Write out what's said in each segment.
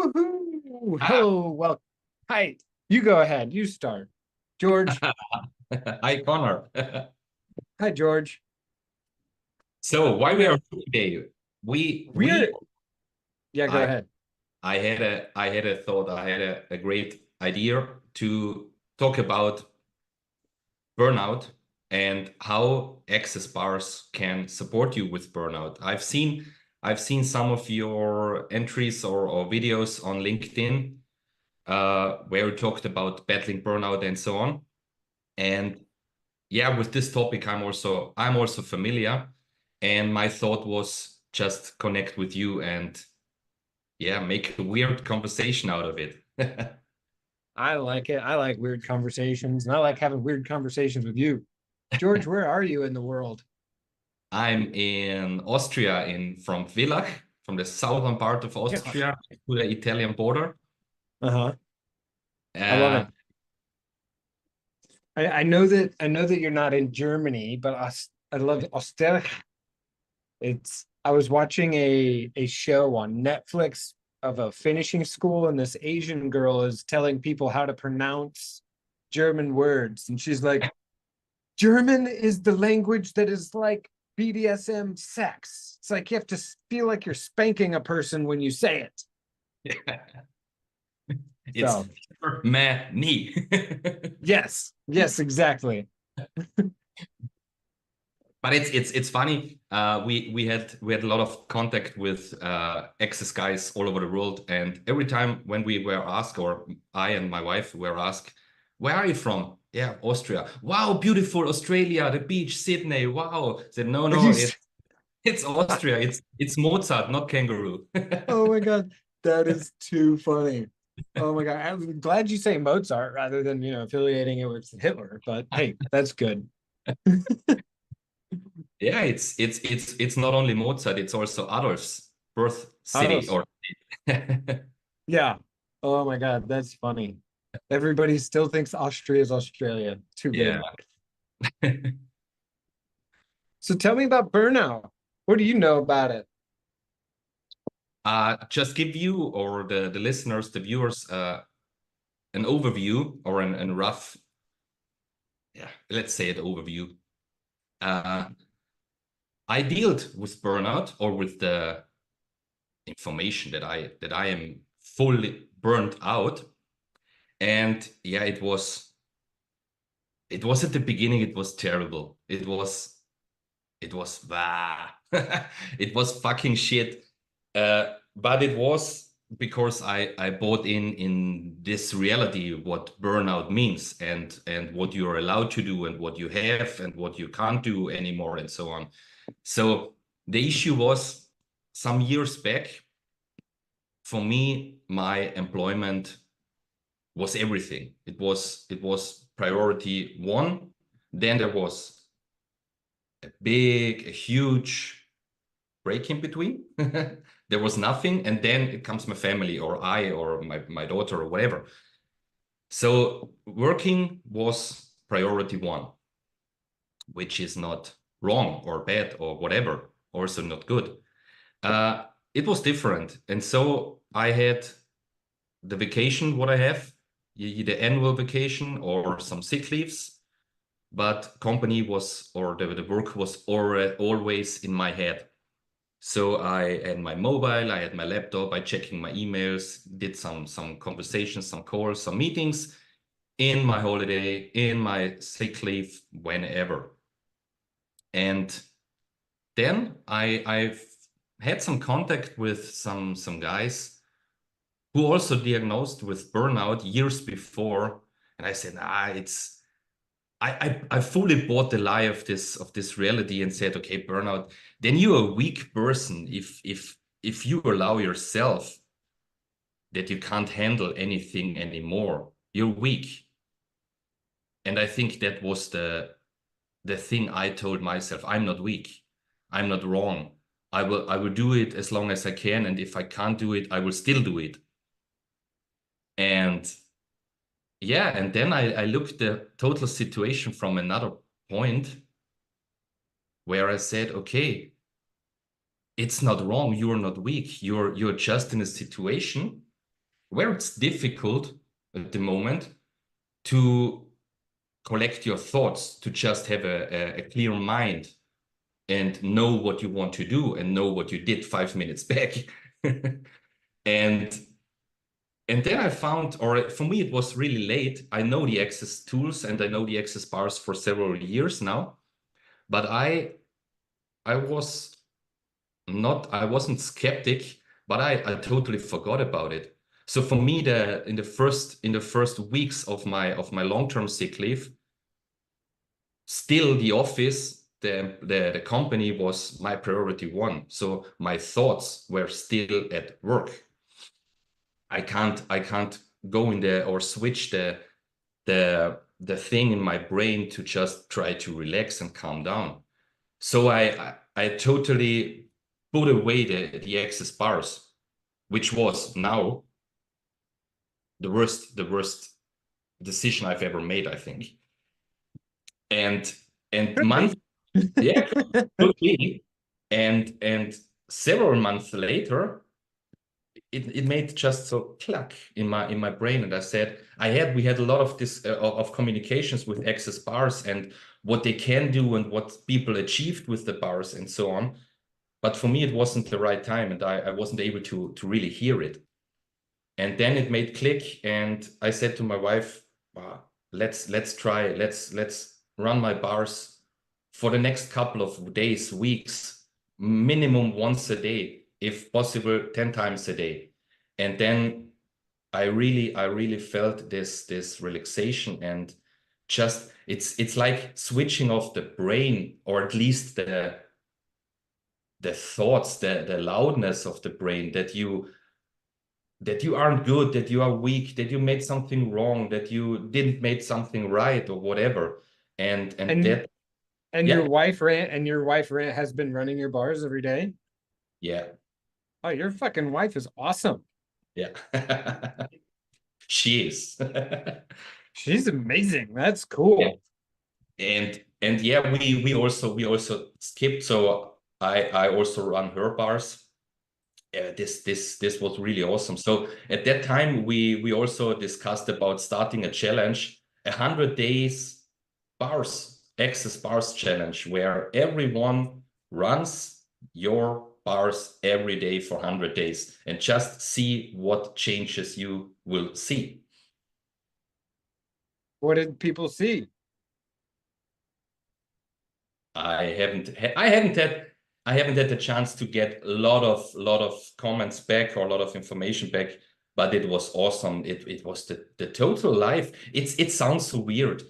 Woohoo! Ah, Hello, well, hi. You go ahead. You start. George. hi, Connor. Hi, George. So why we Yeah. are here today? We We we are. Yeah, go I ahead. I had a thought. I had a great idea to talk about burnout and how access bars can support you with burnout. I've seen some of your entries or videos on LinkedIn where you talked about battling burnout and so on. And yeah, with this topic, I'm also familiar, and my thought was just connect with you and yeah, make a weird conversation out of it. I like it. I like weird conversations, and I like having weird conversations with you. George, where are you in the world? I'm in Austria, in from Villach, from the southern part of Gosh. Austria to the Italian border. Uh-huh. I love Uh, it. I know that you're not in Germany, but I love Austria. It's I was watching a show on Netflix of a finishing school, and this Asian girl is telling people how to pronounce German words. And she's like, German is the language that is like BDSM sex. It's like you have to feel like you're spanking a person when you say it. it's So, me. yes, yes, exactly. But it's funny. We had a lot of contact with access guys all over the world, and every time when we were asked, or I and my wife were asked, "Where are you from?" Yeah, Austria. Wow, beautiful Australia, the beach, Sydney. Wow. I said, no, Are no, you? it's Austria. It's Mozart, not kangaroo. Oh my God, that is too funny. Oh my God, I'm glad you say Mozart rather than, affiliating it with Hitler, but hey, that's good. Yeah, it's not only Mozart, it's also Adolf's birth city Adolf. or Yeah. Oh my God, that's funny. Everybody still thinks Austria is Australia. Too yeah. good. So tell me about burnout. What do you know about it? Just give you or the listeners, the viewers, an overview or an rough, yeah, let's say an overview. Uh, I dealt with burnout or with the information that I am fully burnt out, and yeah, it was at the beginning. It was terrible. It was it was fucking shit. But it was because I bought in this reality what burnout means and what you're allowed to do and what you have and what you can't do anymore and so on. So the issue was some years back, for me, my employment was everything. It was priority one. Then there was a huge break in between. There was nothing, and then it comes my family or I or my daughter or whatever. So working was priority one, which is not wrong or bad or whatever, also not good. It was different, and so I had the vacation what I have, the annual vacation or some sick leaves, but company was or the work was always in my head. So I had my mobile, I had my laptop, I checking my emails, did some conversations, some calls, some meetings in my holiday, in my sick leave, whenever. And then I've had some contact with some guys who also diagnosed with burnout years before. And I said, it's I fully bought the lie of this reality and said, okay, burnout, then you're a weak person if you allow yourself that you can't handle anything anymore. You're weak. And I think that was the thing I told myself. I'm not weak. I'm not wrong. I will do it as long as I can, and if I can't do it, I will still do it. And yeah, and then I looked the total situation from another point where I said, okay, it's not wrong. You're not weak. You're just in a situation. where it's difficult at the moment to collect your thoughts, to just have a clear mind and know what you want to do and know what you did 5 minutes back. and and then I found, or for me it was really late. I know the access tools and I know the access bars for several years now, but I was not, I wasn't skeptic, but I totally forgot about it. So for me, in the first weeks of my long-term sick leave, still the office, the company was my priority one. So my thoughts were still at work. I can't go in there or switch the thing in my brain to just try to relax and calm down. So I totally put away the access bars, which was now the worst decision I've ever made, I think. And Could be. month, yeah, could be. And several months later, it made just so clack in my brain, and I said we had a lot of this of communications with access bars and what they can do and what people achieved with the bars and so on. But for me, it wasn't the right time, and I wasn't able to really hear it. And then it made click, and I said to my wife, let's try, let's run my bars for the next couple of days, weeks, minimum once a day, if possible 10 times a day. And then I really felt this relaxation, and just it's like switching off the brain, or at least the thoughts, the loudness of the brain, that you aren't good, that you are weak, that you made something wrong, that you didn't make something right, or whatever. And And that, and yeah, your wife has been running your bars every day. yeah, Oh, your fucking wife is awesome. yeah. She is. She's amazing. That's Yeah. cool. And yeah, we also skipped. So I also run her bars. This was really awesome. So at that time, we also discussed about starting a challenge, 100 days bars, access bars challenge, where everyone runs your bars every day for 100 days and just see what changes you will see. What did people see? I haven't had the chance to get a lot of comments back or a lot of information back, but it was awesome. It was the total life. It sounds so weird.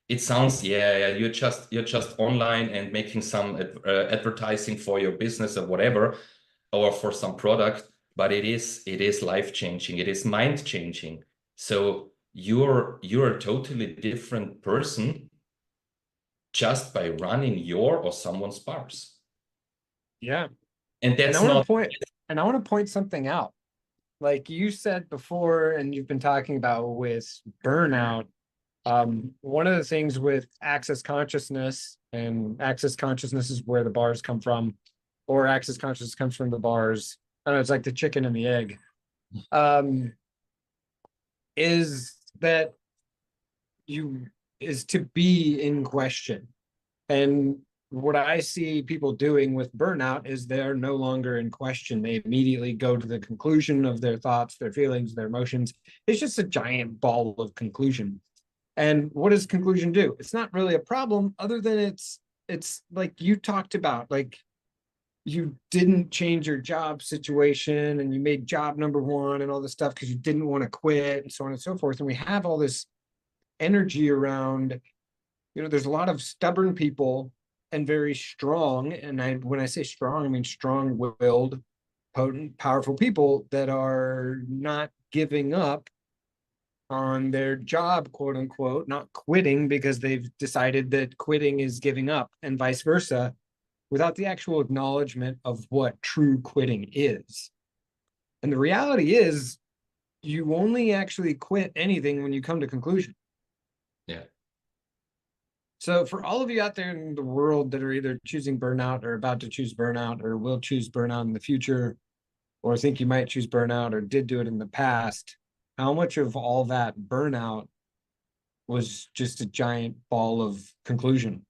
It sounds, yeah, you're just online and making some advertising for your business or whatever, or for some product, but it is life changing. It is mind changing. So you're a totally different person just by running your or someone's bars. Yeah. And And I that's want to not, point and I want to point something out. Like you said before, and you've been talking about with burnout. One of the things with access consciousness, and access consciousness is where the bars come from, or access consciousness comes from the bars. I don't know, it's like the chicken and the egg. Um, is that you is to be in question. And what I see people doing with burnout is they're no longer in question. They immediately go to the conclusion of their thoughts, their feelings, their emotions. It's just a giant ball of conclusion. And what does conclusion do? It's not really a problem, other than it's like you talked about, like you didn't change your job situation and you made job number one and all this stuff because you didn't want to quit and so on and so forth. And we have all this energy around, there's a lot of stubborn people and very strong. And when I say strong, I mean strong-willed, potent, powerful people that are not giving up on their job, quote unquote, not quitting because they've decided that quitting is giving up, and vice versa, without the actual acknowledgement of what true quitting is. And the reality is, you only actually quit anything when you come to conclusion. yeah. So for all of you out there in the world that are either choosing burnout or about to choose burnout or will choose burnout in the future, or think you might choose burnout or did do it in the past, how much of all that burnout was just a giant ball of conclusion.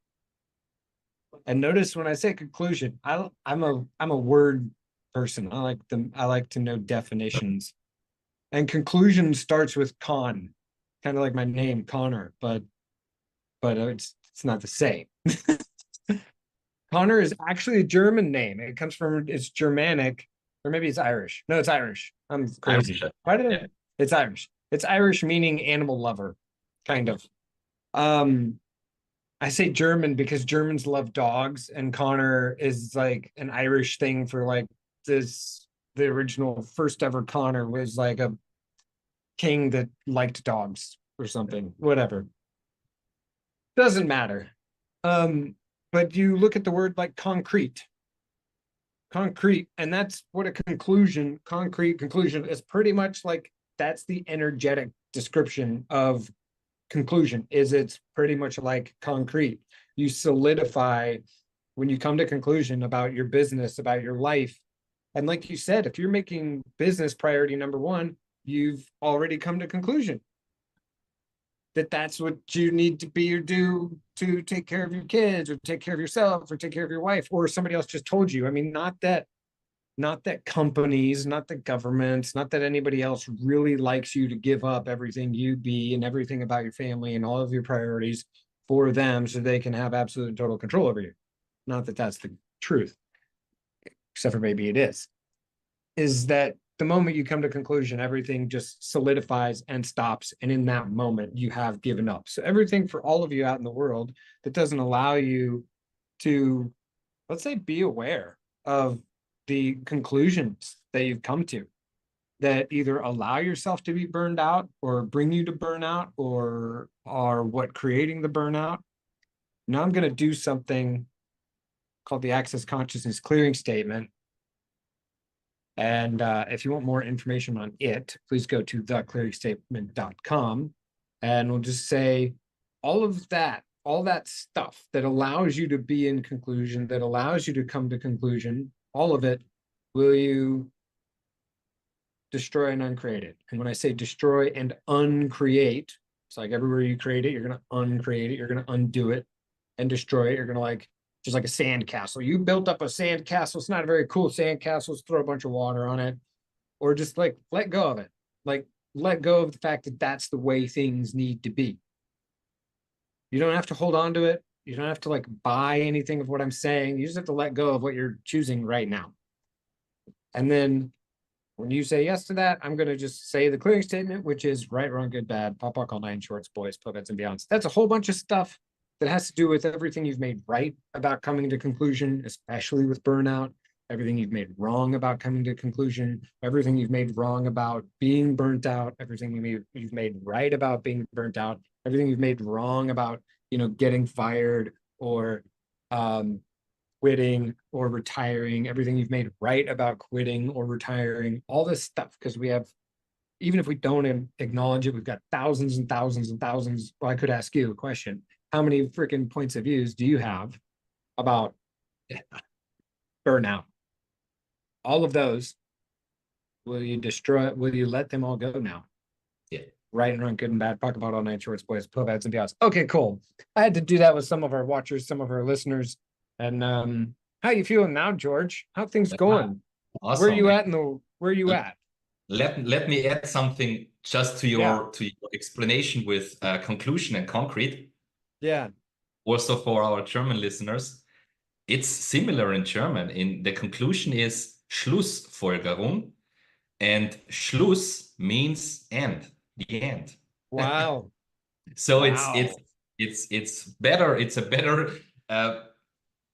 And notice when I say conclusion, I'm a word person. I like to know definitions. And conclusion starts with con, kind of like my name, Connor, but it's not the same. Connor is actually a German name. It comes from, it's Germanic, or maybe it's Irish. No, it's Irish. I'm crazy. Why did I? It's Irish. It's Irish meaning animal lover, kind of. I say German because Germans love dogs, and Connor is like an Irish thing for like this. The original first ever Connor was like a king that liked dogs or something. Whatever. Doesn't matter. But you look at the word like concrete, and that's what a conclusion, concrete conclusion is pretty much like. That's the energetic description of conclusion. Is it's pretty much like concrete. You solidify when you come to conclusion about your business, about your life. And like you said, if you're making business priority number one, you've already come to conclusion that that's what you need to be or do to take care of your kids or take care of yourself or take care of your wife, or somebody else just told you. I mean, not that companies, not that governments, not that anybody else really likes you to give up everything you be and everything about your family and all of your priorities for them so they can have absolute and total control over you. Not that that's the truth, except for maybe it is that the moment you come to conclusion, everything just solidifies and stops. And in that moment, you have given up. So everything for all of you out in the world that doesn't allow you to, let's say, be aware of the conclusions that you've come to that either allow yourself to be burned out or bring you to burnout or are what creating the burnout. Now I'm going to do something called the Access Consciousness Clearing Statement. And if you want more information on it, please go to theclearingstatement.com. And we'll just say all that stuff that allows you to be in conclusion, that allows you to come to conclusion, all of it, will you destroy and uncreate it? And when I say destroy and uncreate, it's like everywhere you create it, you're going to uncreate it, you're going to undo it and destroy it. You're going to like, just like a sand castle. You built up a sand castle. It's not a very cool sand castle. Let's throw a bunch of water on it, or just like let go of it. Like let go of the fact that that's the way things need to be. You don't have to hold on to it. You don't have to like buy anything of what I'm saying. You just have to let go of what you're choosing right now. And then when you say yes to that, I'm going to just say the clearing statement, which is right, wrong, good, bad, pop, all nine shorts, boys, puppets, and beyonds. That's a whole bunch of stuff that has to do with everything you've made right about coming to conclusion, especially with burnout, everything you've made wrong about coming to conclusion, everything you've made wrong about being burnt out, everything you've made right about being burnt out, everything you've made wrong about, getting fired or quitting or retiring, everything you've made right about quitting or retiring, all this stuff, because we have, even if we don't acknowledge it, we've got thousands and thousands and thousands. Well, I could ask you a question. How many freaking points of views do you have about burnout? All of those, will you destroy? Will you let them all go now? Yeah. Right and wrong, good and bad, talk about all night shorts, boys, puppets, and beyonds. Okay, cool. I had to do that with some of our watchers, some of our listeners. And how you feeling now, George? How things going? Awesome. Where you at? Where you at? Let me add something just to your explanation with conclusion and concrete. Yeah. Also for our German listeners, it's similar in German. In the conclusion is Schlussfolgerung, and Schluss means end, the end. Wow. So wow. it's better. It's a better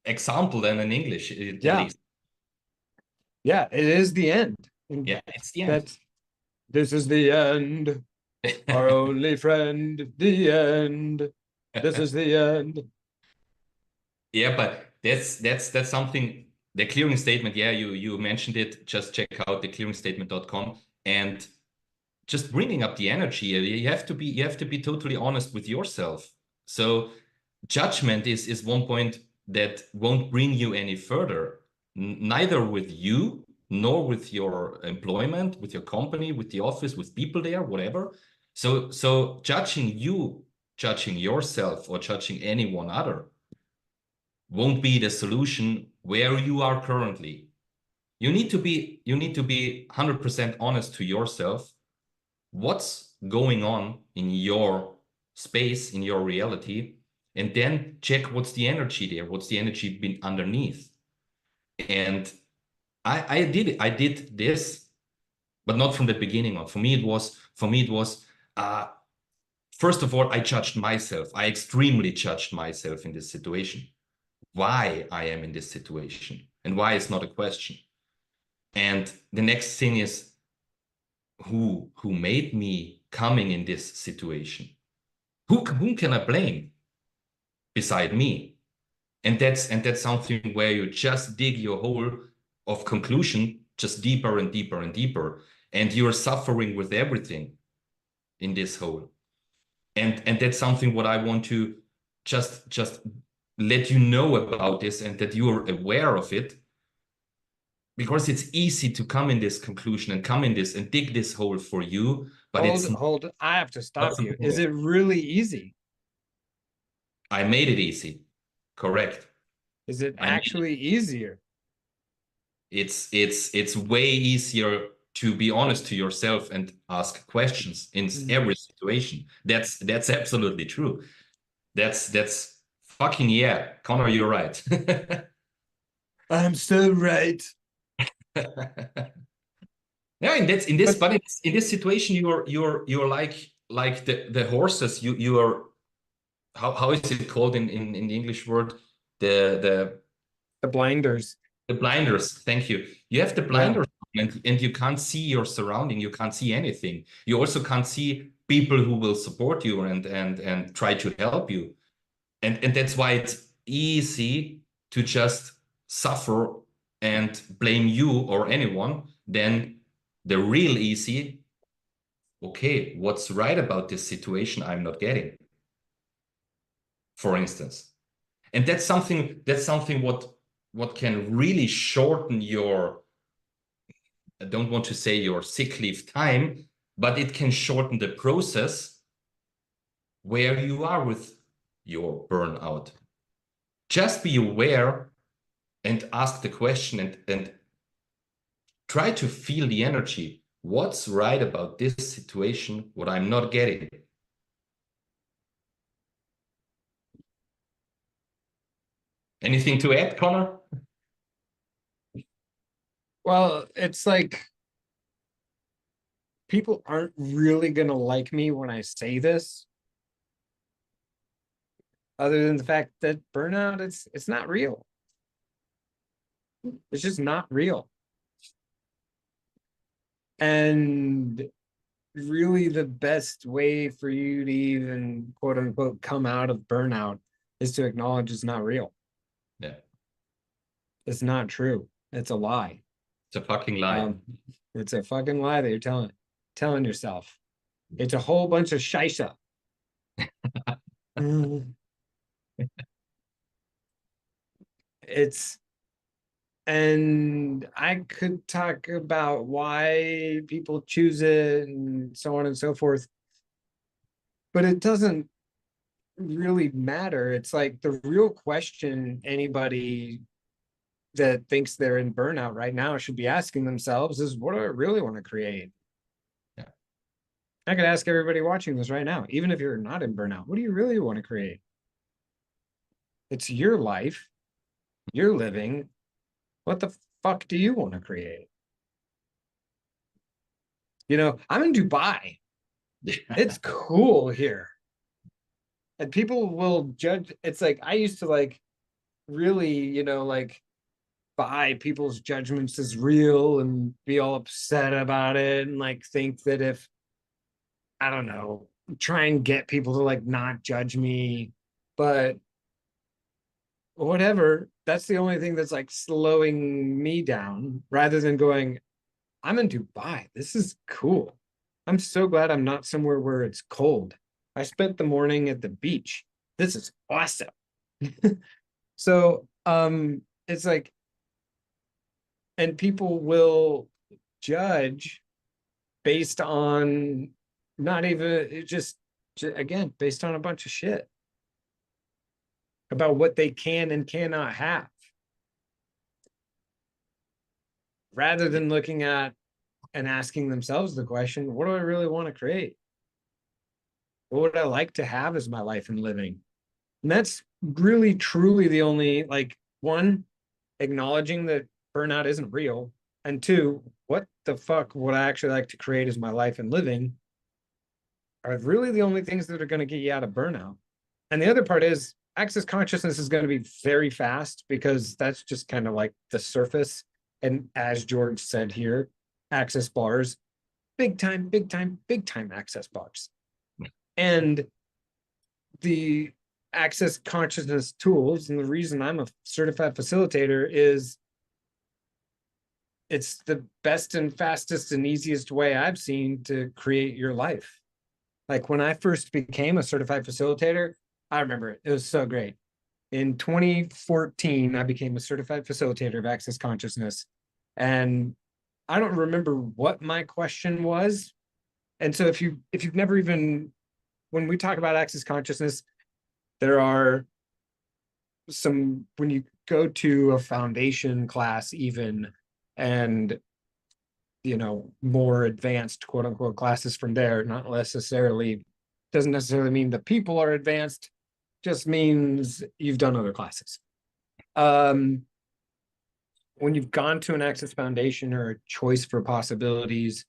example than in English, at least. Yeah, it is the end. Yeah, it's the end. This is the end. Our only friend, the end. This is the end. Yeah, but that's something. The clearing statement. Yeah, you mentioned it. Just check out theclearingstatement.com and just bringing up the energy. You have to be totally honest with yourself. So judgment is one point that won't bring you any further. Neither with you nor with your employment, with your company, with the office, with people there, whatever. So judging yourself or judging anyone other won't be the solution where you are currently. You need to be 100% honest to yourself. What's going on in your space, in your reality, and then check what's the energy there, what's the energy been underneath. And I did this, but not from the beginning on. For me it was first of all, I judged myself. I extremely judged myself in this situation. Why I am in this situation and why it's not a question. And the next thing is, who made me coming in this situation? Whom can I blame beside me? And that's something where you just dig your hole of conclusion just deeper and deeper and deeper, and you're suffering with everything in this hole. And that's something what I want to just let you know about this, and that you are aware of it, because it's easy to come in this conclusion and come in this and dig this hole for you, but hold, I have to stop you. Is it really easy? I made it easy. Correct. Is it actually easier? It's way easier to be honest to yourself and ask questions in every situation. That's absolutely true. That's fucking yeah, Connor, you're right. I'm so right. Yeah, in this situation, you're like the horses. You are, how is it called in the English word? The blinders. The blinders. Thank you. You have the blinders, and you can't see your surrounding. You can't see anything. You also can't see people who will support you and try to help you. And that's why it's easy to just suffer and blame you or anyone. Then the real easy, okay, what's right about this situation I'm not getting, for instance. And that's something what can really shorten your, I don't want to say your sick leave time, but it can shorten the process where you are with your burnout. Just be aware and ask the question and try to feel the energy. What's right about this situation, what I'm not getting? Anything to add, Connor? Well, it's like, people aren't really gonna like me when I say this, other than the fact that burnout, it's not real. It's just not real. And really the best way for you to even quote unquote come out of burnout is to acknowledge it's not real. Yeah. It's not true. It's a lie. It's a fucking lie. It's a fucking lie that you're telling yourself. It's a whole bunch of scheisse. And I could talk about why people choose it and so on and so forth, but it doesn't really matter. It's like, the real question anybody that thinks they're in burnout right now should be asking themselves is, what do I really want to create? Yeah. I could ask everybody watching this right now, even if you're not in burnout, what do you really want to create? It's your life. You're living. What the fuck do you want to create? You know, I'm in Dubai. It's cool here. And people will judge. It's like, I used to like really, you know, like buy people's judgments as real and be all upset about it and like think that if, I don't know, try and get people to like not judge me, but whatever, that's the only thing that's like slowing me down, rather than going, I'm in Dubai, this is cool, I'm so glad I'm not somewhere where it's cold, I spent the morning at the beach, this is awesome. So it's like, And people will judge based on not even just again, based on a bunch of shit about what they can and cannot have, rather than looking at and asking themselves the question, what do I really want to create? What would I like to have as my life and living? And that's really truly the only, like, one, acknowledging that burnout isn't real, and two, what the fuck would I actually like to create as my life and living are really the only things that are going to get you out of burnout. And the other part is access consciousness is going to be very fast, because that's just kind of like the surface. And as George said here, access bars, big time, big time, big time access bars. And the access consciousness tools, and the reason I'm a certified facilitator, is it's the best and fastest and easiest way I've seen to create your life. Like when I first became a certified facilitator, I remember it. It was so great. In 2014, I became a certified facilitator of access consciousness. And I don't remember what my question was. And so if you've never even, when we talk about access consciousness, there are some, when you go to a foundation class even, and more advanced quote unquote classes from there, not necessarily, doesn't necessarily mean the people are advanced, just means you've done other classes. When you've gone to an access foundation or a choice for possibilities,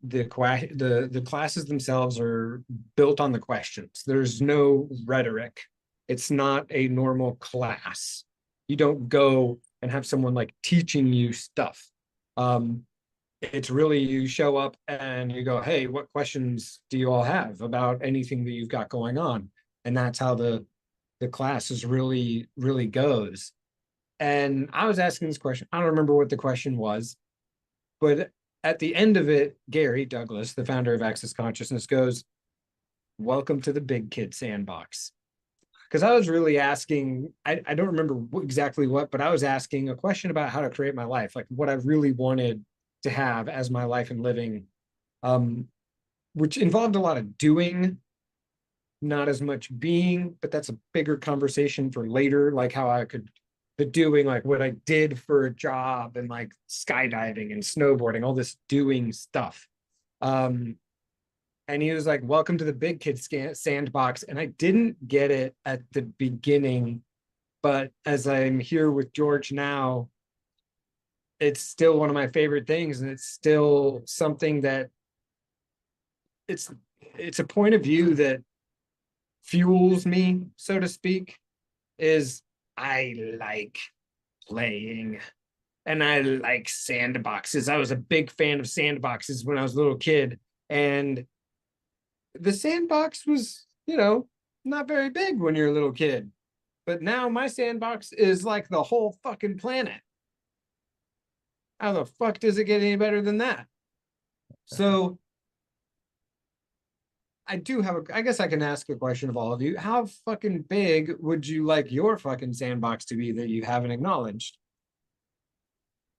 the classes themselves are built on the questions. There's no rhetoric. It's not a normal class. You don't go and have someone like teaching you stuff. It's really, you show up and you go, hey, what questions do you all have about anything that you've got going on? And that's how the class is really, really goes. And I was asking this question. I don't remember what the question was, but at the end of it, Gary Douglas, the founder of Access Consciousness, goes, welcome to the big kid sandbox. Because I was really asking, I don't remember exactly what, but I was asking a question about how to create my life, like what I really wanted to have as my life and living, which involved a lot of doing, not as much being, but that's a bigger conversation for later, like how I could, the doing, like what I did for a job, and like skydiving and snowboarding, all this doing stuff. And he was like, welcome to the big kid sandbox. And I didn't get it at the beginning, but as I'm here with George now, it's still one of my favorite things. And it's still something that it's a point of view that fuels me, so to speak, is I like playing and I like sandboxes. I was a big fan of sandboxes when I was a little kid. And the sandbox was, not very big when you're a little kid. But now my sandbox is like the whole fucking planet. How the fuck does it get any better than that? So I do have I guess I can ask a question of all of you. How fucking big would you like your fucking sandbox to be that you haven't acknowledged?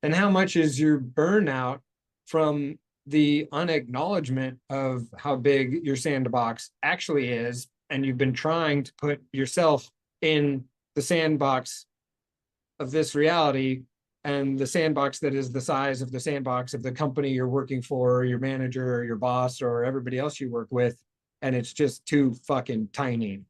And how much is your burnout from the unacknowledgement of how big your sandbox actually is, and you've been trying to put yourself in the sandbox of this reality, and the sandbox that is the size of the sandbox of the company you're working for, or your manager, or your boss, or everybody else you work with, and it's just too fucking tiny.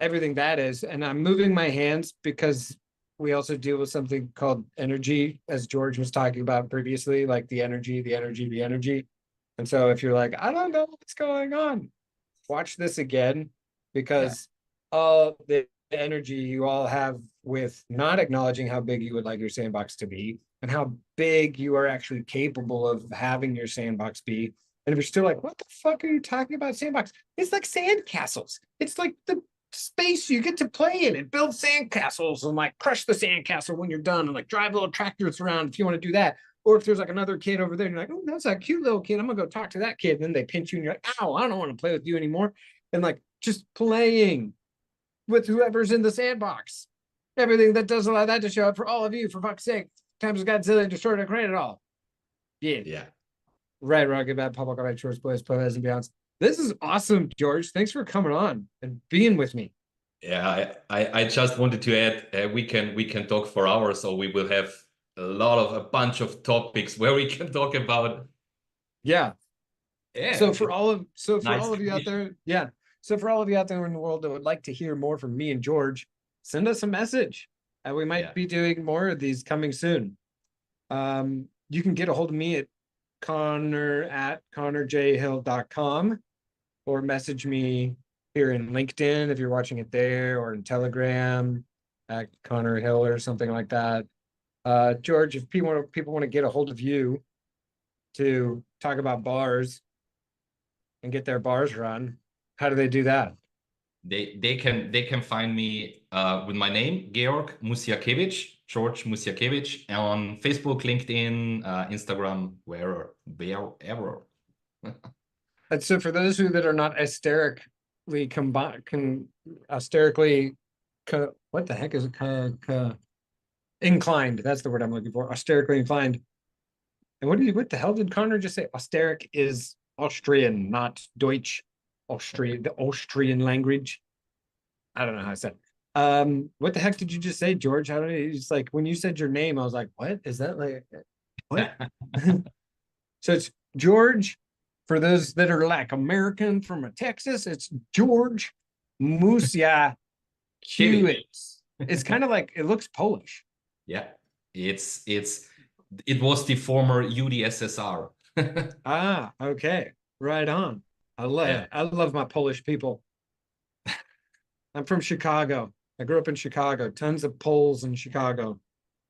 Everything that is, and I'm moving my hands because we also deal with something called energy, as George was talking about previously, like the energy, the energy, the energy. And so if you're like, I don't know what's going on, watch this again, because all the energy you all have with not acknowledging how big you would like your sandbox to be, and how big you are actually capable of having your sandbox be. And if you're still like, what the fuck are you talking about sandbox? It's like sand castles. It's like the space you get to play in and build sandcastles and like crush the sandcastle when you're done, and like drive little tractors around if you want to do that. Or if there's like another kid over there and you're like, oh, that's a cute little kid, I'm gonna go talk to that kid. And then they pinch you and you're like, ow, I don't want to play with you anymore. And like just playing with whoever's in the sandbox. Everything that does allow that to show up for all of you, for fuck's sake. Times Godzilla destroyed and created it all. Yeah. Yeah. Right, Rocket Bad, Public Right, Shorts, Boys, Players, and Beyonds. This is awesome, George. Thanks for coming on and being with me. Yeah, I just wanted to add, we can talk for hours, so we will have a bunch of topics where we can talk about. Yeah. Yeah, So for all of nice you out there, yeah. So for all of you out there in the world that would like to hear more from me and George, send us a message. And we might be doing more of these coming soon. You can get a hold of me at connerjhill.com or message me here in LinkedIn if you're watching it there, or in Telegram at Connor Hill or something like that. George, if people want to get a hold of you to talk about bars and get their bars run, how do they do that? They can find me with my name, Georg Musiakevich, George Musiakevich, on Facebook, LinkedIn, Instagram, wherever. And so for those of you that are not hysterically what the heck is it? Inclined. That's the word I'm looking for. Hysterically inclined. And what the hell did Connor just say? Austeric is Austrian, not Deutsch. The Austrian language. I don't know how I said. What the heck did you just say, George? How did it's like when you said your name, I was like, what is that like? What? So it's George. For those that are like American from Texas, it's George Musia Kiewicz. It's kind of like it looks Polish. Yeah, it was the former UdSSR. Ah, okay, right on. I love my Polish people. I'm from Chicago. I grew up in Chicago. Tons of Poles in Chicago.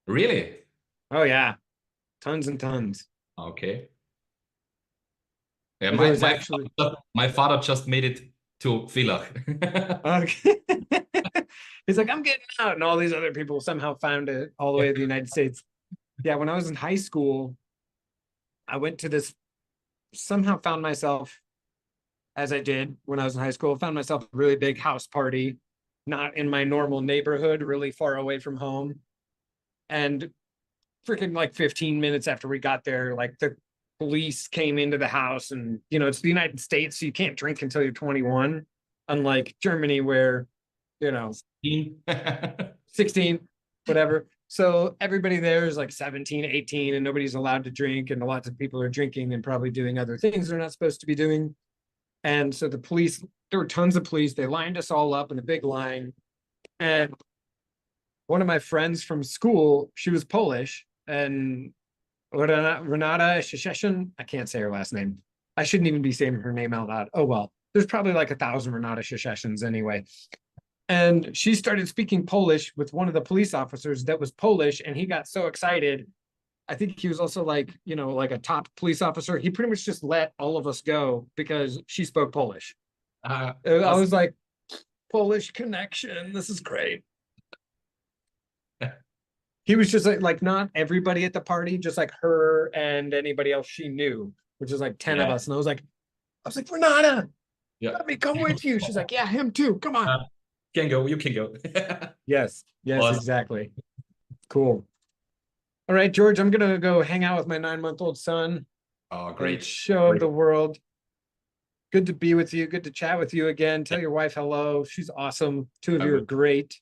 Really? Oh yeah, tons and tons. Okay. Yeah, my father just made it to Villach. Okay. He's like, I'm getting out, and all these other people somehow found it all the way to the United States. Yeah, when I was in high school, I went to this. Somehow found myself, as I did when I was in high school, found myself a really big house party, not in my normal neighborhood, really far away from home. And freaking like 15 minutes after we got there, like the police came into the house, and it's the United States, so you can't drink until you're 21, unlike Germany where 16, whatever. So everybody there is like 17, 18, and nobody's allowed to drink, and lots of people are drinking and probably doing other things they're not supposed to be doing. And so the police, there were tons of police, they lined us all up in a big line. And one of my friends from school, she was Polish, and Renata Shisheshin, I can't say her last name. I shouldn't even be saying her name out loud. Oh, well, there's probably like 1,000 Renata Shisheshins anyway. And she started speaking Polish with one of the police officers that was Polish, and he got so excited. I think he was also like, like a top police officer. He pretty much just let all of us go because she spoke Polish. I was like, Polish connection. This is great. He was just like not everybody at the party, just like her and anybody else she knew, which is like 10 of us. And I was like, Renata, let me come with you. She's like, yeah, him too. Come on. You can go. Yes, Awesome. exactly. Cool. All right, George, I'm gonna go hang out with my 9-month-old son. Oh, great. Show the world. Good to be with you. Good to chat with you again. Tell your wife hello. She's awesome. Two of you are great.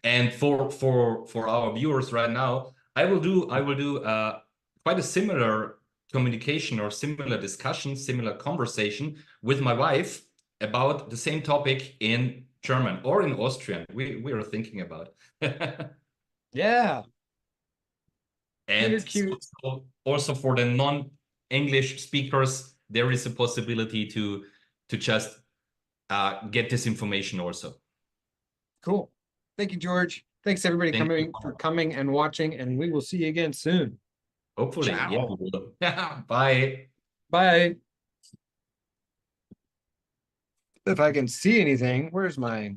And for our viewers right now, I will do quite a similar communication or similar discussion, similar conversation with my wife about the same topic in German or in Austrian. We are thinking about. Yeah. And also for the non-English speakers, there is a possibility to just get this information also. Cool. Thank you, George. Thanks everybody for coming and watching, and we will see you again soon. Hopefully. Yeah. Bye. Bye. If I can see anything, where's my